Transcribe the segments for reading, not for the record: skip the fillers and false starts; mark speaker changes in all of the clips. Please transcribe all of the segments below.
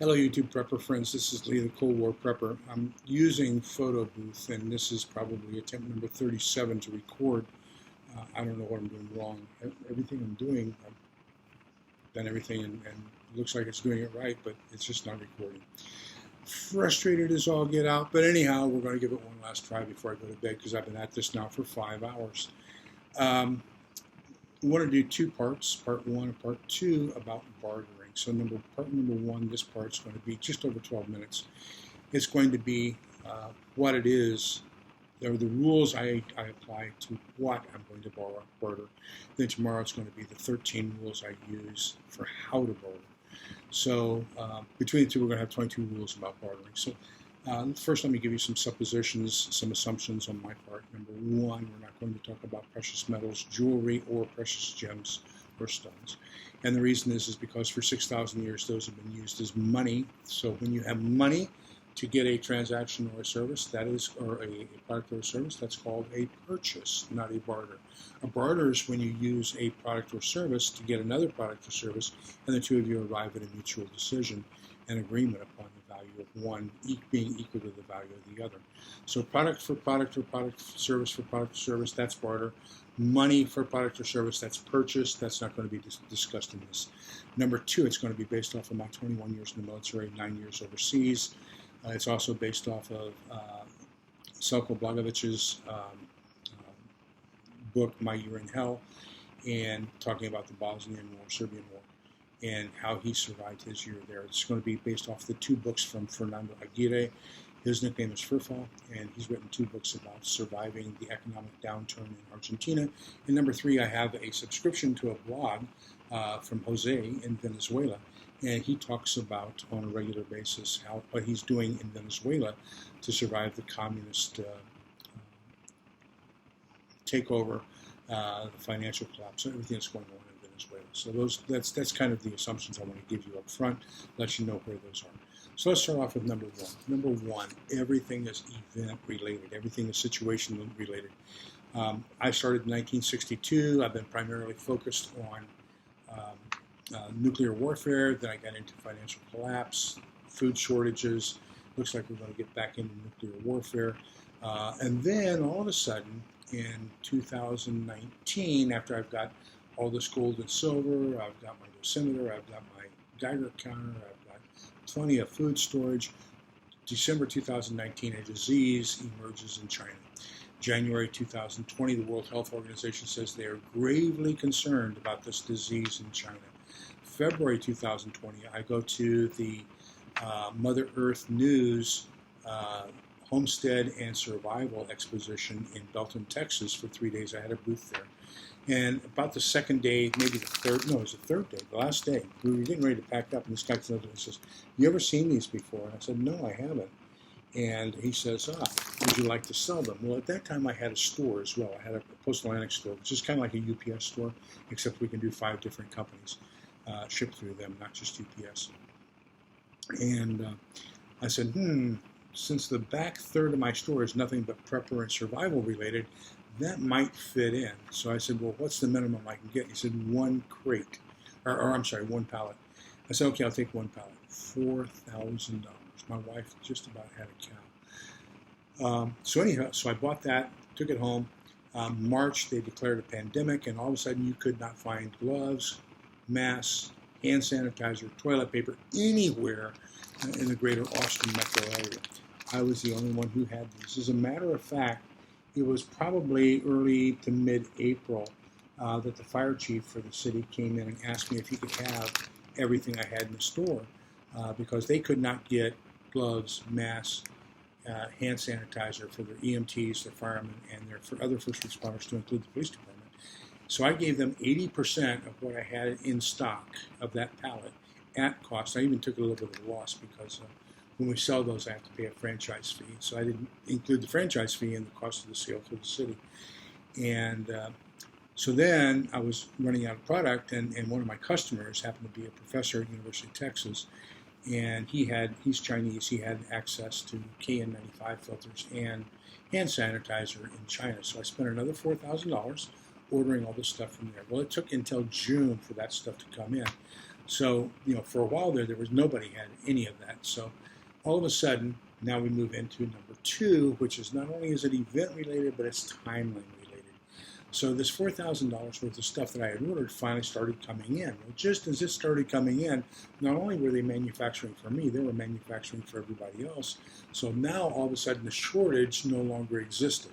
Speaker 1: Hello, YouTube prepper friends. This is Lee, the Cold War prepper. I'm using Photo Booth, and this is probably attempt number 37 to record. I don't know what I'm doing wrong. Everything I'm doing, I've done everything, and it looks like it's doing it right, but it's just not recording. Frustrated as all get out, but anyhow, we're going to give it one last try before I go to bed because I've been at this now for 5 hours. I want to do two parts, part one and part two, about bartering. So part number one, this part's going to be just over 12 minutes. It's going to be what it is, or the rules I apply to what I'm going to barter. Then tomorrow it's going to be the 13 rules I use for how to barter. So between the two, we're going to have 22 rules about bartering. So first, let me give you some suppositions, some assumptions on my part. Number one, we're not going to talk about precious metals, jewelry, or precious gems or stones. And the reason is because for 6,000 years, those have been used as money. So when you have money to get a transaction or a service, that is, or a product or a service, that's called a purchase, not a barter. A barter is when you use a product or service to get another product or service, and the two of you arrive at a mutual decision and agreement upon the value of one being equal to the value of the other. So product for product or product service for product or service, that's barter. Money for product or service, that's purchase. That's not going to be discussed in this. Number two, it's going to be based off of my 21 years in the military, 9 years overseas. It's also based off of Selco Begovic's book, My Year in Hell, and talking about the Bosnian War, Serbian War, and how he survived his year there. It's going to be based off the two books from Fernando Aguirre. His nickname is Ferfal, and he's written 2 books about surviving the economic downturn in Argentina. And number 3, I have a subscription to a blog from Jose in Venezuela, and he talks about on a regular basis what he's doing in Venezuela to survive the communist takeover, the financial collapse, everything that's going on in Venezuela. So that's kind of the assumptions I want to give you up front, let you know where those are. So let's start off with number one. Number one, everything is event related. Everything is situation related. I started in 1962. I've been primarily focused on nuclear warfare. Then I got into financial collapse, food shortages. Looks like we're going to get back into nuclear warfare. And then all of a sudden, in 2019, after I've got all this gold and silver, I've got my dosimeter, I've got my Geiger counter, I've got plenty of food storage. December 2019, a disease emerges in China. January 2020, the World Health Organization says they are gravely concerned about this disease in China. February 2020, I go to the Mother Earth News Homestead and Survival Exposition in Belton, Texas for 3 days. I had a booth there. And about the second day, maybe the third, no, it was the third day, the last day, we were getting ready to pack up, and this guy comes up and says, "You ever seen these before?" And I said, "No, I haven't." And he says, "Would you like to sell them?" Well, at that time, I had a store as well. I had a Postal Annex store, which is kind of like a UPS store, except we can do 5 different companies ship through them, not just UPS. And I said, since the back third of my store is nothing but prepper and survival related, that might fit in. So I said, "Well, what's the minimum I can get?" He said, 1 crate, or I'm sorry, 1 pallet. I said, "Okay, I'll take 1 pallet." $4,000. My wife just about had a cow. So anyhow, so I bought that, took it home. March, they declared a pandemic, and all of a sudden you could not find gloves, masks, hand sanitizer, toilet paper anywhere in the greater Austin metro area. I was the only one who had these. As a matter of fact, it was probably early to mid-April that the fire chief for the city came in and asked me if he could have everything I had in the store because they could not get gloves, masks, hand sanitizer for their EMTs, their firemen, and for other first responders to include the police department. So I gave them 80% of what I had in stock of that pallet at cost. I even took a little bit of a loss because when we sell those, I have to pay a franchise fee. So I didn't include the franchise fee in the cost of the sale for the city. And so then I was running out of product, and one of my customers happened to be a professor at University of Texas, and he's Chinese. He had access to KN95 filters and hand sanitizer in China. So I spent another $4,000 ordering all this stuff from there. Well, it took until June for that stuff to come in. So, for a while there was nobody had any of that. So all of a sudden, now we move into number 2, which is not only is it event related, but it's timeline related. So this $4,000 worth of stuff that I had ordered finally started coming in. Well, just as it started coming in, not only were they manufacturing for me, they were manufacturing for everybody else. So now all of a sudden the shortage no longer existed.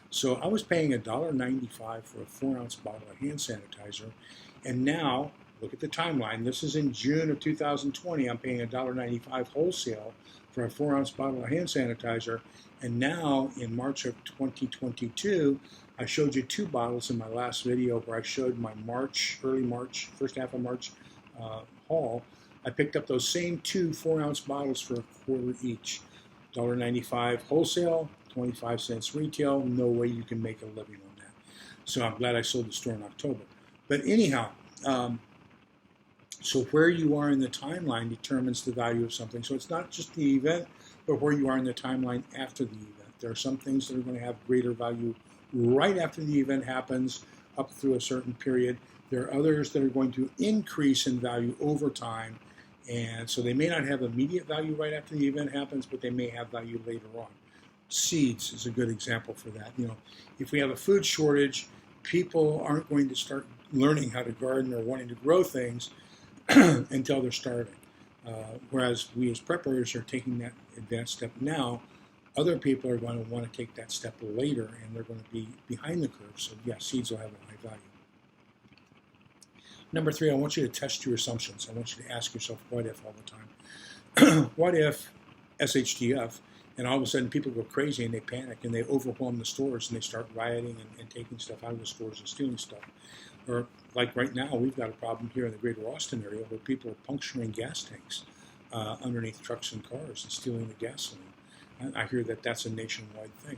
Speaker 1: So I was paying $1.95 for a 4-ounce bottle of hand sanitizer, and now look at the timeline. This is in June of 2020. I'm paying $1.95 wholesale for a 4-ounce bottle of hand sanitizer. And now in March of 2022, I showed you 2 bottles in my last video where I showed my early March, first half of March haul. I picked up those same 2 4-ounce bottles for $1 each. $1.95 wholesale, 25 cents retail. No way you can make a living on that. So I'm glad I sold the store in October. But anyhow, so where you are in the timeline determines the value of something. So it's not just the event, but where you are in the timeline after the event. There are some things that are going to have greater value right after the event happens, up through a certain period. There are others that are going to increase in value over time. And so they may not have immediate value right after the event happens, but they may have value later on. Seeds is a good example for that. If we have a food shortage, people aren't going to start learning how to garden or wanting to grow things until they're starving. Whereas we as preppers are taking that advanced step now, other people are going to want to take that step later, and they're going to be behind the curve. So yeah, seeds will have a high value. Number 3, I want you to test your assumptions. I want you to ask yourself, what if all the time? What if SHTF, and all of a sudden people go crazy and they panic and they overwhelm the stores and they start rioting and taking stuff out of the stores and stealing stuff? Or like right now, we've got a problem here in the greater Austin area where people are puncturing gas tanks underneath trucks and cars and stealing the gasoline. I hear that that's a nationwide thing.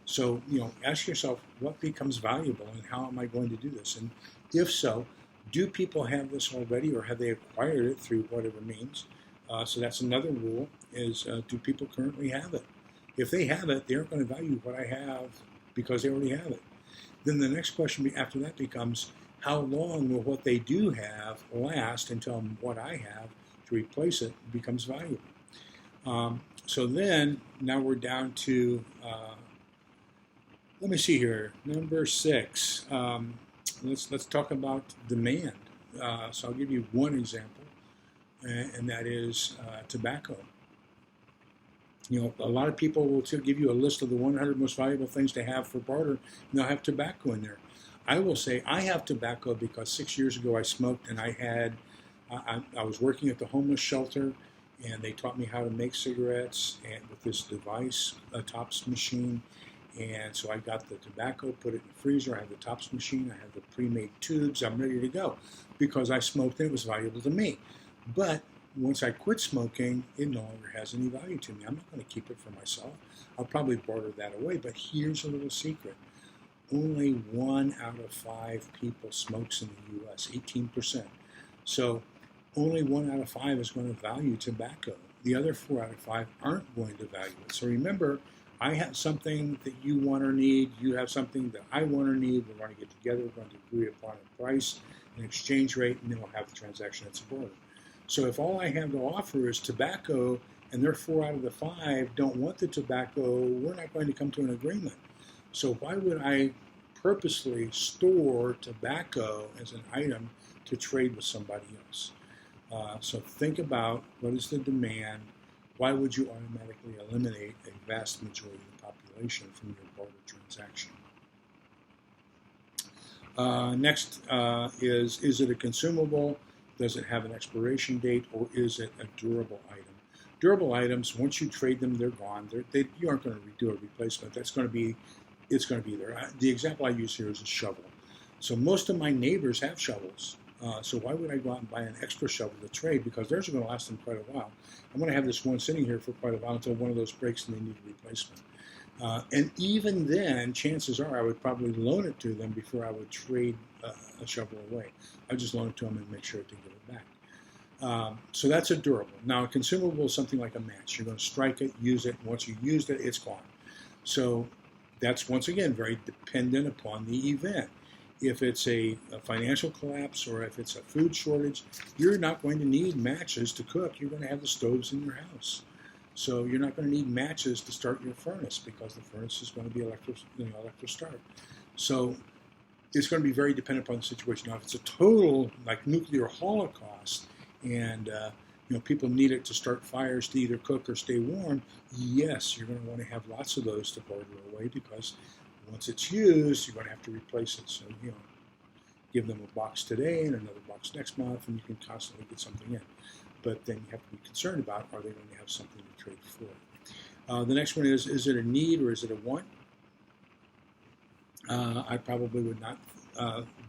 Speaker 1: So, ask yourself, what becomes valuable and how am I going to do this? And if so, do people have this already, or have they acquired it through whatever means? So that's another rule, is do people currently have it? If they have it, they aren't going to value what I have because they already have it. Then the next question after that becomes, how long will what they do have last until what I have to replace it becomes valuable? So then, now we're down to, let me see here, number 6. Let's talk about demand. So I'll give you one example, and that is tobacco. A lot of people will give you a list of the 100 most valuable things to have for barter, and they'll have tobacco in there. I will say I have tobacco because 6 years ago I smoked, and I was working at the homeless shelter, and they taught me how to make cigarettes and with this device, a Tops machine. And so I got the tobacco, put it in the freezer. I have the Tops machine. I have the pre-made tubes. I'm ready to go because I smoked and it was valuable to me. But once I quit smoking, it no longer has any value to me. I'm not going to keep it for myself. I'll probably barter that away. But here's a little secret. Only 1 out of 5 people smokes in the U.S., 18%. So only 1 out of 5 is going to value tobacco. The other 4 out of 5 aren't going to value it. So remember, I have something that you want or need. You have something that I want or need. We're going to get together. We're going to agree upon a price, an exchange rate, and then we'll have the transaction that's barter. So if all I have to offer is tobacco, and they're 4 out of the 5 don't want the tobacco, we're not going to come to an agreement. So why would I purposely store tobacco as an item to trade with somebody else? So think about, what is the demand? Why would you automatically eliminate a vast majority of the population from your barter transaction? Next is it a consumable? Does it have an expiration date, or is it a durable item? Durable items, once you trade them, they're gone. You aren't going to do a replacement. It's going to be there. The example I use here is a shovel. So most of my neighbors have shovels. So why would I go out and buy an extra shovel to trade? Because theirs are going to last them quite a while. I'm going to have this one sitting here for quite a while until one of those breaks and they need a replacement. And even then, chances are I would probably loan it to them before I would trade a shovel away. I would just loan it to them and make sure to give it back. So that's a durable. Now, a consumable is something like a match. You're going to strike it, use it. Once you used it, it's gone. So that's, once again, very dependent upon the event. If it's a financial collapse or if it's a food shortage, you're not going to need matches to cook. You're going to have the stoves in your house. So you're not going to need matches to start your furnace because the furnace is going to be electric start. So it's going to be very dependent upon the situation. Now, if it's a total like nuclear holocaust and people need it to start fires to either cook or stay warm, yes, you're going to want to have lots of those to barter away because once it's used, you're going to have to replace it. So, give them a box today and another box next month, and you can constantly get something in. But then you have to be concerned about, are they going to have something to trade for? The next one is it a need or is it a want? I probably would not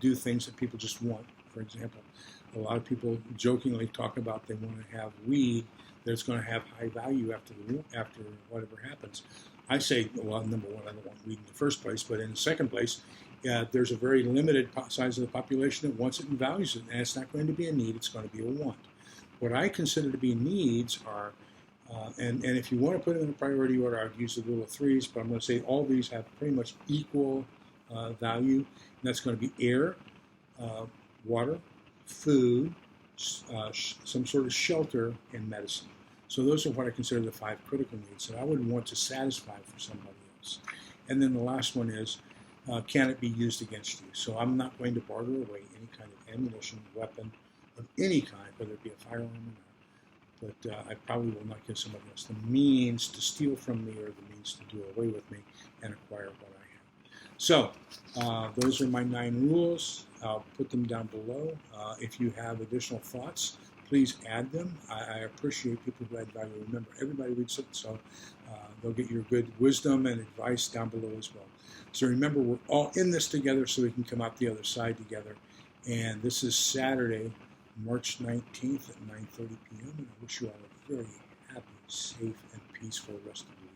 Speaker 1: do things that people just want. For example, a lot of people jokingly talk about they want to have weed that's going to have high value after whatever happens. I say, well, number one, I don't want weed in the first place, but in the second place, there's a very limited size of the population that wants it and values it, and it's not going to be a need, it's going to be a want. What I consider to be needs are, and if you want to put them in a priority order, I would use the rule of threes, but I'm going to say all these have pretty much equal value, and that's going to be air, water, food, some sort of shelter, and medicine. So those are what I consider the 5 critical needs that I would want to satisfy for somebody else. And then the last one is, can it be used against you? So I'm not going to barter away any kind of ammunition, weapon of any kind, whether it be a firearm or not. But I probably will not give somebody else the means to steal from me or the means to do away with me and acquire what I have. So those are my 9 rules. I'll put them down below. If you have additional thoughts, please add them. I appreciate people who add value. Remember, everybody reads it, so they'll get your good wisdom and advice down below as well. So remember, we're all in this together so we can come out the other side together. And this is Saturday, March 19th at 9:30 p.m. And I wish you all a very happy, safe, and peaceful rest of the week.